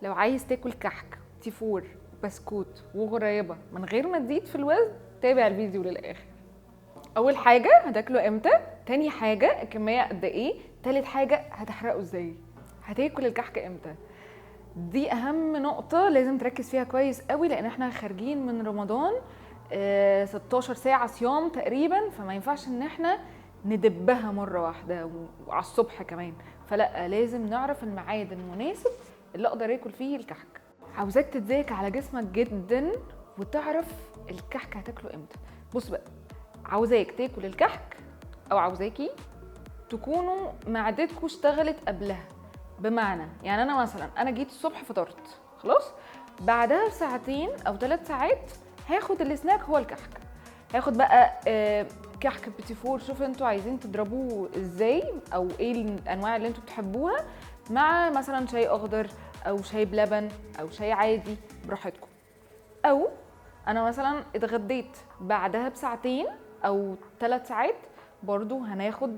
لو عايز تاكل كحك تيفور بسكوت وغريبه من غير ما تزيد في الوزن، تابع الفيديو للاخر. اول حاجه هتاكله امتى، تاني حاجه الكميه قد ايه، تالت حاجه هتحرقه ازاي. هتاكل الكحك امتى؟ دي اهم نقطه لازم تركز فيها كويس قوي، لان احنا خارجين من رمضان 16 ساعه صيام تقريبا، فما ينفعش ان احنا ندبها مره واحده وعلى الصبح كمان. فلا، لازم نعرف الميعاد المناسب اللي اقدر اكل فيه الكحك. عاوزاك تتذاكى على جسمك جدا وتعرف الكحك هتاكله امتى. بص بقى، عاوزاك تاكل الكحك او عاوزاكي تكونوا معدتكم اشتغلت قبلها. بمعنى يعني انا مثلا جيت الصبح فطرت خلاص، بعدها بساعتين او 3 ساعات هاخد السناك هو الكحك. هاخد بقى كحك بيتي فور، شوفوا انتوا عايزين تضربوه ازاي او ايه الانواع اللي انتوا بتحبوها، مع مثلا شاي اخضر او شاي بلبن او شاي عادي براحتكم. او انا مثلا اتغديت بعدها بساعتين او 3 ساعات، برضو هناخد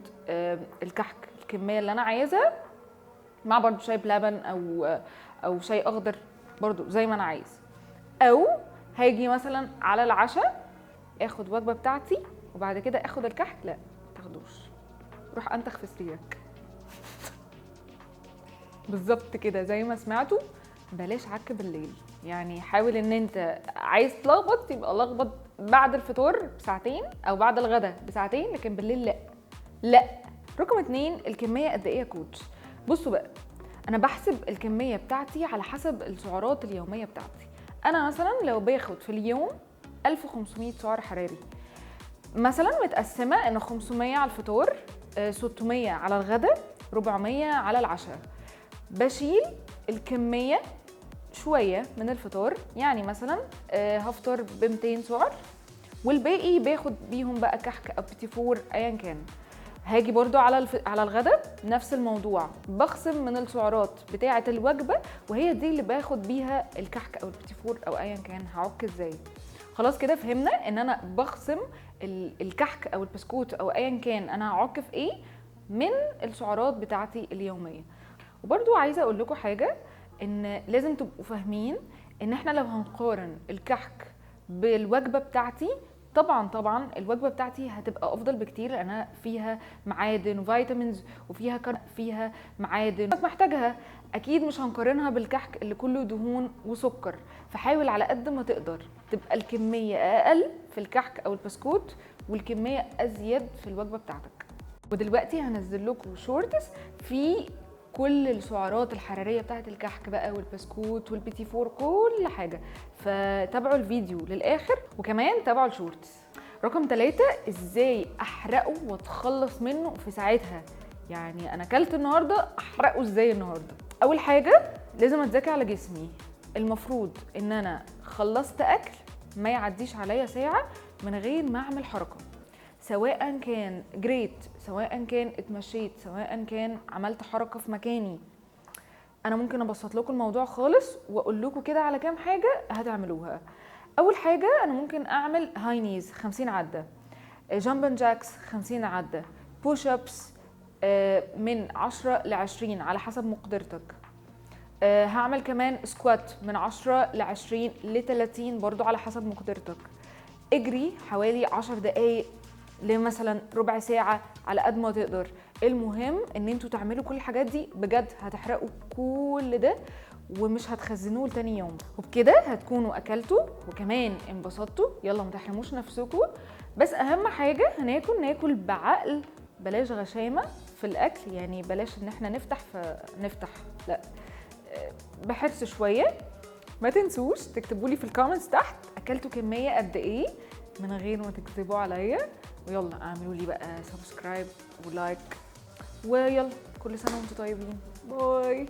الكحك الكميه اللي انا عايزها، مع برضو شاي بلبن او شاي اخضر برضو زي ما انا عايز. او هاجي مثلا على العشاء اخد وجبه بتاعتي وبعد كده اخد الكحك. لا تاخدوش، روح انتخ في سريرك. بالظبط كده زي ما سمعتوا، بلاش عك بالليل. يعني حاول ان انت عايز تلخبط يبقى لخبط بعد الفطور بساعتين او بعد الغداء بساعتين، لكن بالليل لا. لا. رقم 2، الكميه قد ايه يا كوتش؟ بصوا بقى، انا بحسب الكميه بتاعتي على حسب السعرات اليوميه بتاعتي. انا مثلا لو باخد في اليوم 1500 سعر حراري، مثلا متقسمه ان 500 على الفطور، 600 على الغداء، 400 على العشاء. بشيل الكميه شويه من الفطار، يعني مثلا هفطر ب 200 سعر، والباقي باخد بيهم بقى كحك او بيتي فور ايا كان. هاجي برضو على الغداء نفس الموضوع، بخصم من السعرات بتاعه الوجبه، وهي دي اللي باخد بيها الكحك او البيتي فور او ايا كان هعك ازاي. خلاص كده فهمنا ان انا بخصم الكحك او البسكوت او ايا كان انا هعك في ايه من السعرات بتاعتي اليوميه. وبرضو عايزه اقول لكم حاجه، ان لازم تبقوا فاهمين ان احنا لو هنقارن الكحك بالوجبه بتاعتي، طبعا الوجبه بتاعتي هتبقى افضل بكتير، لانها فيها معادن وفيتامينز وفيها فيها معادن محتاجها. اكيد مش هنقارنها بالكحك اللي كله دهون وسكر. فحاول على قد ما تقدر تبقى الكميه اقل في الكحك او البسكوت والكميه ازيد في الوجبه بتاعتك. ودلوقتي هنزل لكم شورتس في كل السعرات الحراريه بتاعت الكحك بقى والبسكوت والبيتي فور كل حاجه، فتابعوا الفيديو للاخر وكمان تابعوا الشورتس. رقم 3، ازاي احرقه واتخلص منه في ساعتها. يعني انا اكلت النهارده، احرقه ازاي النهارده؟ اول حاجه لازم اتذاكى على جسمي. المفروض ان انا خلصت اكل ما يعديش عليا ساعه من غير ما اعمل حركه، سواء كان جريت، سواء كان اتمشيت، سواء كان عملت حركه في مكاني. انا ممكن ابسط لكم الموضوع خالص واقول لكم كده على كام حاجه هتعملوها. اول حاجه انا ممكن اعمل هاي نيز 50 عده، جامبن جاكس 50 عده، بوش ابس من 10 ل 20 على حسب مقدرتك. هعمل كمان سكوات من 10 ل 20 ل 30 برضو على حسب مقدرتك. اجري حوالي 10 دقايق لمثلا ربع ساعة على قد ما تقدر. المهم ان انتوا تعملوا كل الحاجات دي، بجد هتحرقوا كل ده ومش هتخزنوه لتاني يوم، وبكده هتكونوا اكلتوا وكمان انبسطتوا. يلا ما تحرموش نفسكم، بس اهم حاجة ناكل بعقل، بلاش غشامة في الاكل. يعني بلاش ان احنا نفتح، لا، بحرص شوية. ما تنسوش تكتبوا لي في الكومنتس تحت اكلتوا كمية قد ايه من غير ما تكذبوا عليا. ويلا اعملوا لي بقى سبسكرايب ولايك، ويلا كل سنة وانتم طيبين. باي.